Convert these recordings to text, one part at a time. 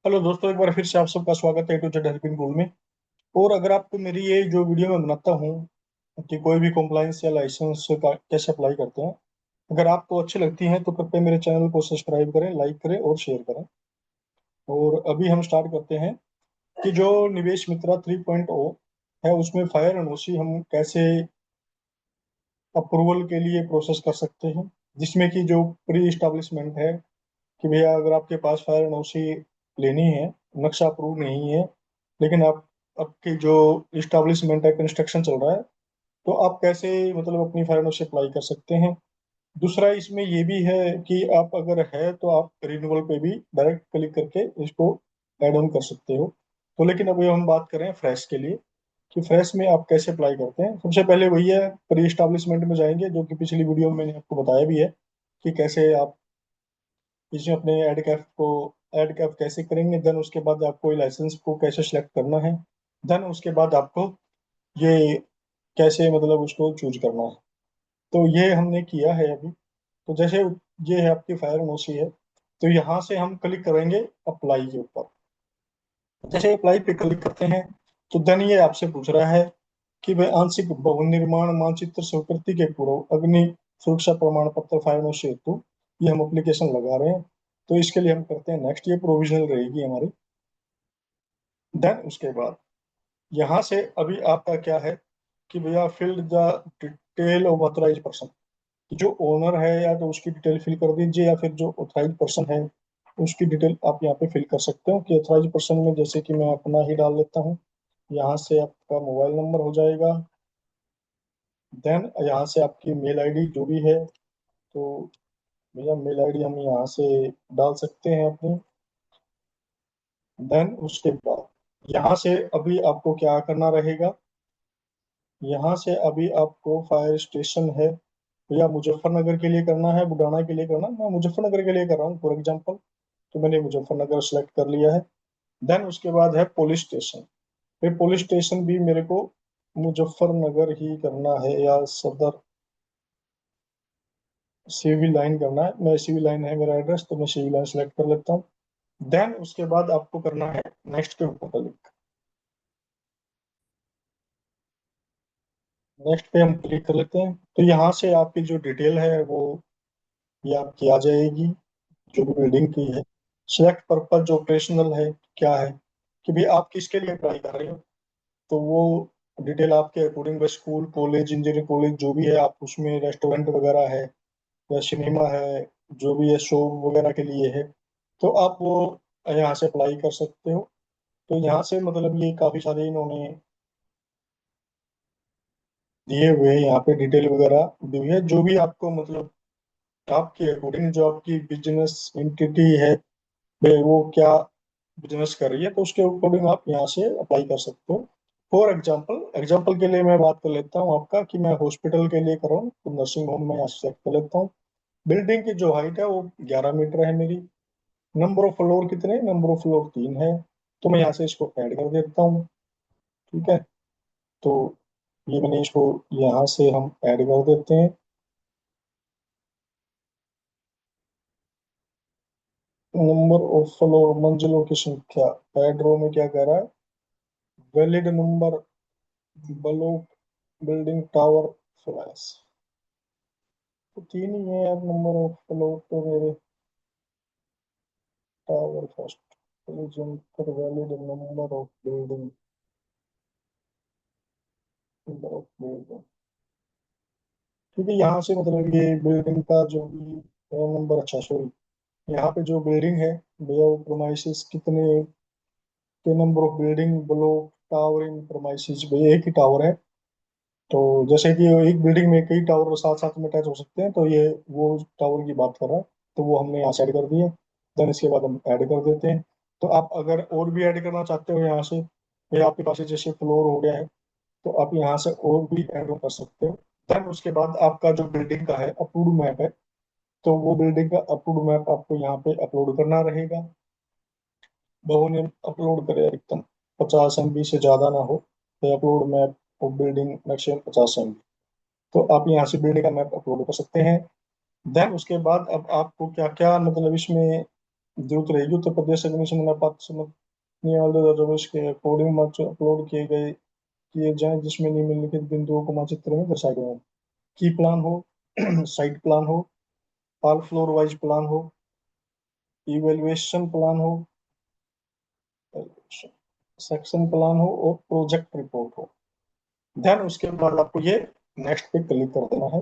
Hello दोस्तों, एक बार फिर से आप सबका स्वागत है टू जेड हेल्पिंग टूल में। और अगर आपको मेरी ये जो वीडियो मैं बनाता हूँ कि कोई भी कॉम्प्लाइंस या लाइसेंस का कैसे अप्लाई करते हैं, अगर आपको अच्छी लगती हैं तो कृपया मेरे चैनल को सब्सक्राइब करें, लाइक करें और शेयर करें। और अभी हम स्टार्ट करते हैं कि जो निवेश मित्रा 3.0 है उसमें फायर एनओसी हम कैसे अप्रूवल के लिए प्रोसेस कर सकते हैं, जिसमें कि जो प्री इस्टेब्लिशमेंट है कि भैया अगर आपके पास फायर एनओसी लेनी है, नक्शा अप्रूव नहीं है, लेकिन आप आपकी जो इस्टेब्लिशमेंट है, कंस्ट्रक्शन चल रहा है, तो आप कैसे मतलब अपनी फायर एनओसी अप्लाई कर सकते हैं। दूसरा इसमें ये भी है कि आप अगर है तो आप रिन्यूअल पे भी डायरेक्ट क्लिक करके इसको ऐड ऑन कर सकते हो। तो लेकिन अभी हम बात करें फ्रेश के लिए कि फ्रेश में आप कैसे अप्लाई करते हैं। सबसे पहले वही है, प्री एस्टेब्लिशमेंट में जाएंगे, जो कि पिछली वीडियो में मैंने आपको बताया भी है कि कैसे आप इसमें अपने ऐड कैप कैसे करेंगे। देन उसके बाद आपको लाइसेंस को कैसे सिलेक्ट करना है। देन उसके बाद आपको ये कैसे मतलब उसको चूज करना है। तो ये हमने किया है अभी। तो जैसे ये है आपकी फायर एनओसी है, तो यहाँ से हम क्लिक करेंगे अप्लाई के ऊपर। जैसे अप्लाई पे क्लिक करते हैं तो देन ये आपसे पूछ रहा है कि भाई आंशिक भवन निर्माण मानचित्र स्वीकृति के पूर्व अग्नि सुरक्षा प्रमाण पत्र फायर एनओसी हेतु ये हम एप्लीकेशन लगा रहे हैं। तो इसके लिए हम करते हैं नेक्स्ट, ये प्रोविजनल रहेगी हमारी। देन उसके बाद यहाँ से अभी आपका क्या है कि भैया fill the detail of authorize person, जो ओनर है या तो उसकी डिटेल फिल कर दीजिए, या फिर जो ऑथराइज पर्सन है उसकी डिटेल आप यहाँ पे फिल कर सकते हो। कि ऑथराइज पर्सन में जैसे कि मैं अपना ही डाल लेता हूँ, यहाँ से आपका मोबाइल नंबर हो जाएगा। देन यहाँ से आपकी मेल आईडी जो भी है, तो भैया मेल आईडी हम यहाँ से डाल सकते हैं अपनी। देन उसके बाद यहाँ से अभी आपको क्या करना रहेगा, यहाँ से अभी आपको फायर स्टेशन है या मुजफ्फरनगर के लिए करना है, बुडाना के लिए करना है। मैं मुजफ्फरनगर के लिए कर रहा हूँ फॉर एग्जाम्पल, तो मैंने मुजफ्फरनगर सेलेक्ट कर लिया है। देन उसके बाद है पुलिस स्टेशन। फिर पुलिस स्टेशन भी मेरे को मुजफ्फरनगर ही करना है या सदर सिविल लाइन करना है। मैं सिविल लाइन है मेरा एड्रेस, तो मैं सिविल लाइन सेलेक्ट कर लेता हूँ। देन उसके बाद आपको करना है नेक्स्ट के ऊपर क्लिक। नेक्स्ट पे हम क्लिक कर लेते हैं, तो यहाँ से आपकी जो डिटेल है वो ये आपकी आ जाएगी, जो भी बिल्डिंग की है। सिलेक्ट पर्पज जो ऑपरेशनल है क्या है, कि भाई आप किसके लिए अप्लाई कर रहे हो। तो वो डिटेल आपके अकॉर्डिंग, बस स्कूल कॉलेज इंजीनियरिंग कॉलेज जो भी है, आप उसमें रेस्टोरेंट वगैरह है या सिनेमा है, जो भी है शो वगैरह के लिए है, तो आप वो यहाँ से अप्लाई कर सकते हो। तो यहाँ से मतलब ये काफी सारे इन्होंने दिए हुए हैं, यहाँ पे डिटेल वगैरह दी हुई है, जो भी आपको मतलब आपके अकॉर्डिंग जो आपकी बिजनेस एंटिटी है भाई वो क्या बिजनेस कर रही है, तो उसके अकॉर्डिंग आप यहाँ से अप्लाई कर सकते हो। फॉर एग्जाम्पल एग्जाम्पल के लिए मैं बात कर लेता हूँ आपका कि मैं हॉस्पिटल के लिए कर रहा हूँ, तो नर्सिंग होम में यहाँ से select कर लेता हूँ। बिल्डिंग की जो हाइट है वो 11 मीटर है मेरी। नंबर ऑफ फ्लोर कितने, नंबर ऑफ फ्लोर 3 है। तो मैं यहाँ से इसको ऐड कर देता हूँ। ठीक है, तो ये मैंने इसको यहाँ से हम ऐड कर देते हैं। नंबर ऑफ फ्लोर मंजिलों की संख्या, बेडरूम में क्या कह रहा है, valid number block building tower flash, तो 3 ही है यार नंबर ऑफ फ्लोर तो मेरे। टावर फर्स्ट पर valid number of building, number of building. ठीक है, यहाँ से मतलब ये बिल्डिंग का जो भी नंबर, अच्छा सॉरी, यहाँ पे जो बिल्डिंग है भैया वो प्रोमाइसिस कितने के, number of building block towering promises, भैया एक ही टावर है। तो जैसे कि एक बिल्डिंग में कई टावर साथ साथ में अटैच हो सकते हैं, तो ये वो टावर की बात कर रहा है। तो वो हमने यहाँ से ऐड कर दिए। देन इसके बाद हम ऐड कर देते हैं। तो आप अगर और भी ऐड करना चाहते हो यहाँ से, या आपके पास जैसे फ्लोर हो गया है, तो आप यहाँ से और भी ऐड कर सकते हो। देन उसके बाद आपका जो बिल्डिंग का है अप्रूव्ड मैप है, तो वो बिल्डिंग का अप्रूव्ड मैप आपको यहाँ पे अपलोड करना रहेगा। बहु ने अपलोड करे एकदम 50 MB से ज्यादा ना हो, तो upload map of building maximum 50 MB। तो आप यहाँ से बिल्डिंग का मैप अपलोड कर सकते हैं। देन उसके बाद अब आपको क्या क्या मतलब इसमें जरूरत रहेगी उत्तर प्रदेश अग्निशमन आपातशमन नियमावली रमेश के अकॉर्डिंग मार्च अपलोड किए जाएं, जिसमें निम्नलिखित बिंदुओं को मानचित्र में दर्शाया गया है। की प्लान हो, साइट प्लान हो, ऑल फ्लोर वाइज प्लान हो, इवेल्युएशन प्लान हो, सेक्शन प्लान हो और प्रोजेक्ट रिपोर्ट हो। देन उसके बाद आपको ये नेक्स्ट पे क्लिक कर देना है।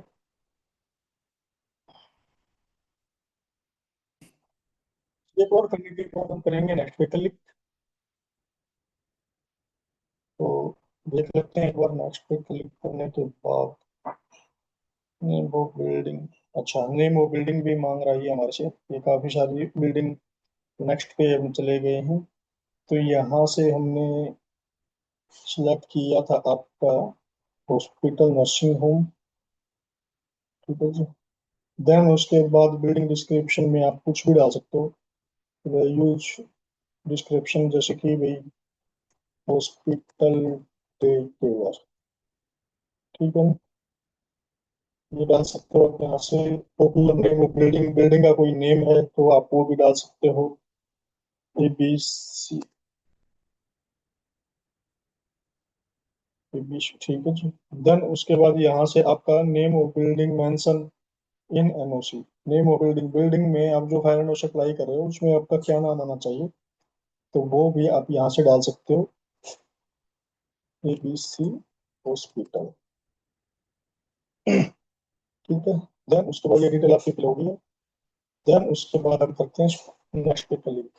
एक और करने के बाद हम करेंगे नेक्स्ट पे क्लिक। तो देख लेते हैं एक बार नेक्स्ट पे क्लिक करने के बाद नेम ऑफ बिल्डिंग। अच्छा, नेम ऑफ बिल्डिंग भी मांग रही है हमारे से, ये काफी सारी बिल्डिंग। नेक्स्ट पे हम चले गए हैं, तो यहाँ से हमने सिलेक्ट किया था आपका हॉस्पिटल नर्सिंग होम। ठीक है जी। देन उसके बाद बिल्डिंग डिस्क्रिप्शन में आप कुछ भी डाल सकते हो। यूज डिस्क्रिप्शन जैसे कि भाई हॉस्पिटल टेक केयर। ठीक है, ये डाल सकते हो आप यहाँ से। Popular name of building, building का कोई नेम है तो आप वो भी डाल सकते हो। ABC, ABC, ठीक है जी। देन उसके बाद यहाँ से आपका name of building mention in NOC। Name of building, building में आप जो फायर एंड सप्लाई कर रहे हो उसमें आपका क्या नाम आना चाहिए, तो वो भी आप यहाँ से डाल सकते हो। ABC hospital. ठीक है। देन उसके बाद ये डिटेल आपकी फिल होगी है। देन उसके बाद हम करते हैं नेक्स्ट पे क्लिक।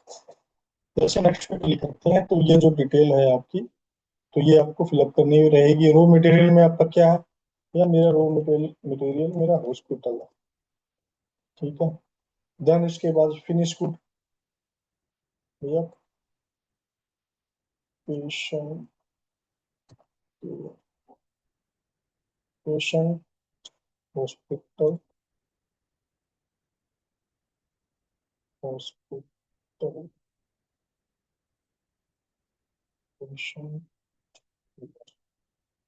जैसे नेक्स्ट पे क्लिक करते हैं तो ये जो डिटेल है आपकी, तो ये आपको फिलअप करनी रहेगी। रो मटेरियल में आपका क्या है, या मेरा रो मटेरियल मटेरियल मेरा हॉस्पिटल है। ठीक है। देन इसके बाद फिनिश गुड, भैया patient, patient hospital, hospital patient.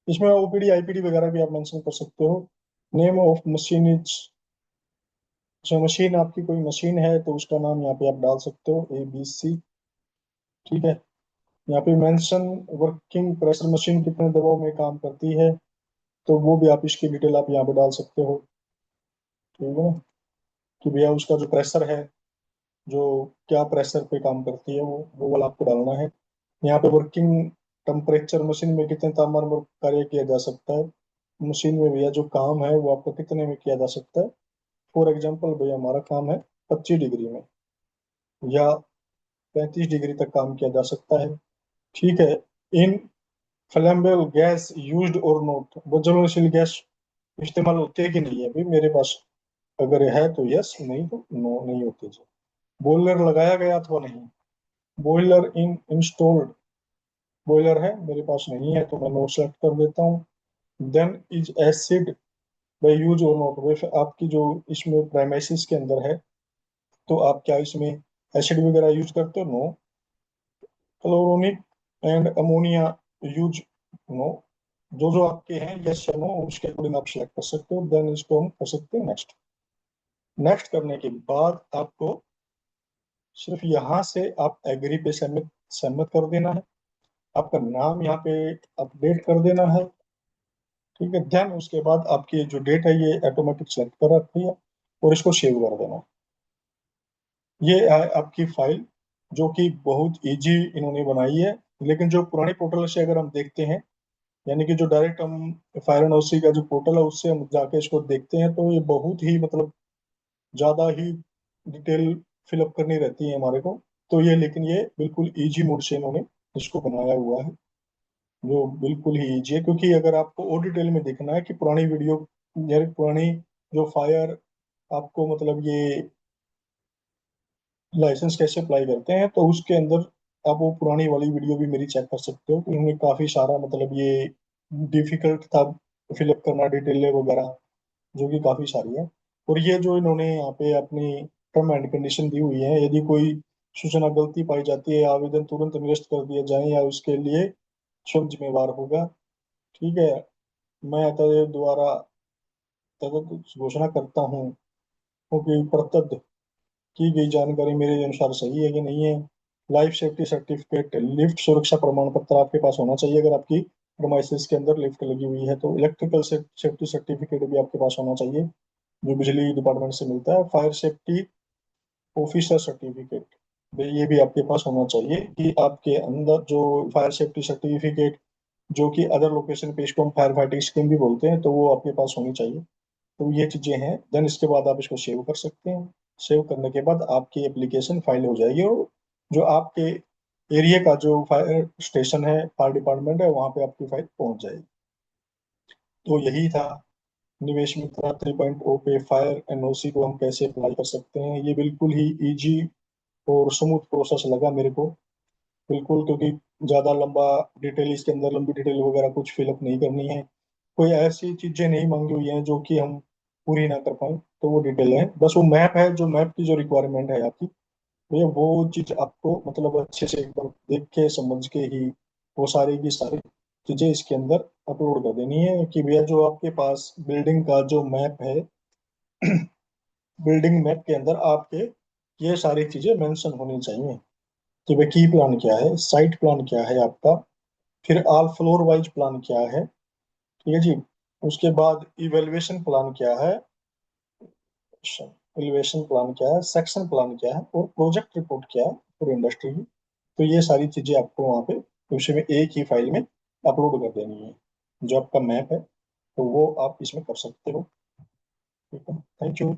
इसमें OPD IPD वगैरह भी आप मेंशन कर सकते हो। नेम ऑफ मशीन इज, जो मशीन आपकी कोई मशीन है तो उसका नाम यहाँ पे आप डाल सकते हो ABC। ठीक है। यहाँ पे मेंशन वर्किंग प्रेशर, मशीन कितने दबाव में काम करती है, तो वो भी आप इसकी डिटेल आप यहाँ पे डाल सकते हो। ठीक है ना, कि भैया उसका जो प्रेशर है, जो क्या प्रेशर पे काम करती है, वो वाला आपको डालना है। यहाँ पे वर्किंग टेम्परेचर, मशीन में कितने तापमान पर कार्य किया जा सकता है, मशीन में भैया जो काम है वो आपको कितने में किया जा सकता है। फॉर एग्जाम्पल भैया हमारा काम है 25 डिग्री में, या 35 डिग्री तक काम किया जा सकता है। ठीक है। इन फ्लेमेबल गैस यूज्ड और नॉट, वो ज्वलनशील गैस इस्तेमाल होते हैं कि नहीं है भाई मेरे पास, अगर है तो यस, नहीं तो नो, नहीं होते जी। बॉयलर लगाया गया अथवा नहीं, बॉयलर इन इंस्टॉल्ड, बॉयलर है मेरे पास नहीं है तो मैं नो सेलेक्ट कर देता हूँ। Then is acid by use और नॉट, वैसे आपकी जो इसमें प्रेमाइसिस के अंदर है, तो आप क्या इसमें एसिड वगैरह यूज करते हो, नो। क्लोरोनिक एंड अमोनिया यूज, नो। जो जो आपके हैं यस या नो, उसके अकॉर्डिंग आप सिलेक्ट कर सकते हो। देन इसको हम कर सकते हैं नेक्स्ट। नेक्स्ट करने के बाद आपको सिर्फ यहाँ से आप एग्री पे सबमिट सबमिट कर देना है। आपका नाम यहाँ पे अपडेट कर देना है। ठीक है। देन उसके बाद आपकी जो डेट है ये ऑटोमेटिक सेलेक्ट कर रखी है, और इसको सेव कर देना है। ये है आपकी फाइल, जो कि बहुत इजी इन्होंने बनाई है। लेकिन जो पुरानी पोर्टल से अगर हम देखते हैं, यानी कि जो डायरेक्ट हम फायर एंड ओसी का जो पोर्टल है उससे हम जाके इसको देखते हैं, तो ये बहुत ही मतलब ज्यादा ही डिटेल फिलअप करनी रहती है हमारे को। तो ये, लेकिन ये बिल्कुल इजी मोड से इन्होंने इसको बनाया हुआ है, जो बिल्कुल ही इजी है। क्योंकि अगर आपको और डिटेल में देखना है कि पुरानी वीडियो, यानी पुरानी जो फायर आपको मतलब ये लाइसेंस कैसे अप्लाई करते हैं, तो उसके अंदर आप वो पुरानी वाली वीडियो भी मेरी चेक कर सकते हो, कि उनमें काफी सारा मतलब ये डिफिकल्ट था फिलअप करना डिटेल वगैरह, जो कि काफी सारी है। और ये जो इन्होंने यहाँ पे अपनी टर्म एंड कंडीशन दी हुई है, यदि कोई सूचना गलती पाई जाती है, आवेदन तुरंत निरस्त कर दिया जाए या उसके लिए स्वयं जिम्मेवार होगा। ठीक है। मैं तेरे द्वारा तदर्थ घोषणा करता हूँ कि प्रतब्ध की गई जानकारी मेरे अनुसार सही है कि नहीं है। लाइफ सेफ्टी सर्टिफिकेट, लिफ्ट सुरक्षा प्रमाण पत्र आपके पास होना चाहिए अगर आपकी प्रेमाइसेस के अंदर लिफ्ट लगी हुई है तो। इलेक्ट्रिकल सेफ्टी सर्टिफिकेट भी आपके पास होना चाहिए, जो बिजली डिपार्टमेंट से मिलता है। फायर सेफ्टी ऑफिसर सर्टिफिकेट, ये भी आपके पास होना चाहिए कि आपके अंदर जो फायर सेफ्टी सर्टिफिकेट, जो कि अदर लोकेशन पे इसको हम फायर फाइटिंग स्कीम भी बोलते हैं, तो वो आपके पास होनी चाहिए। तो ये चीजें हैं। देन इसके बाद आप इसको सेव कर सकते हैं। सेव करने के बाद आपकी एप्लीकेशन फाइल हो जाएगी, और जो आपके एरिया का जो फायर स्टेशन है, फायर डिपार्टमेंट है, वहां पे आपकी फाइल पहुंच जाएगी। तो यही था निवेश मित्रा 3.0 पे फायर एनओसी को हम कैसे अप्लाई कर सकते हैं। ये बिल्कुल ही इजी और स्मूथ प्रोसेस लगा मेरे को, बिल्कुल, क्योंकि ज्यादा लंबा डिटेल इसके अंदर, लंबी डिटेल वगैरह कुछ फिलअप नहीं करनी है। कोई ऐसी चीजें नहीं मांगी हुई हैं जो कि हम पूरी ना कर पाए, तो वो डिटेल है। बस वो मैप है, जो मैप की जो रिक्वायरमेंट है आपकी, भैया वो चीज आपको मतलब अच्छे से एक बार देख के समझ के ही वो सारी की सारी चीजें इसके अंदर अपलोड कर देनी है। कि भैया जो आपके पास बिल्डिंग का जो मैप है, बिल्डिंग मैप के अंदर आपके ये सारी चीजें मेंशन होनी चाहिए। कि भाई की प्लान क्या है, साइट प्लान क्या है आपका, फिर ऑल फ्लोर वाइज प्लान क्या है, ठीक है जी। उसके बाद इवेल्युएशन प्लान क्या है, एलिवेशन प्लान क्या है, सेक्शन प्लान क्या है, और प्रोजेक्ट रिपोर्ट क्या है पूरी इंडस्ट्री की। तो ये सारी चीजें आपको वहाँ पे उसी में एक ही फाइल में अपलोड कर देनी है। जो आपका मैप है, तो वो आप इसमें कर सकते हो। ठीक है, थैंक यू।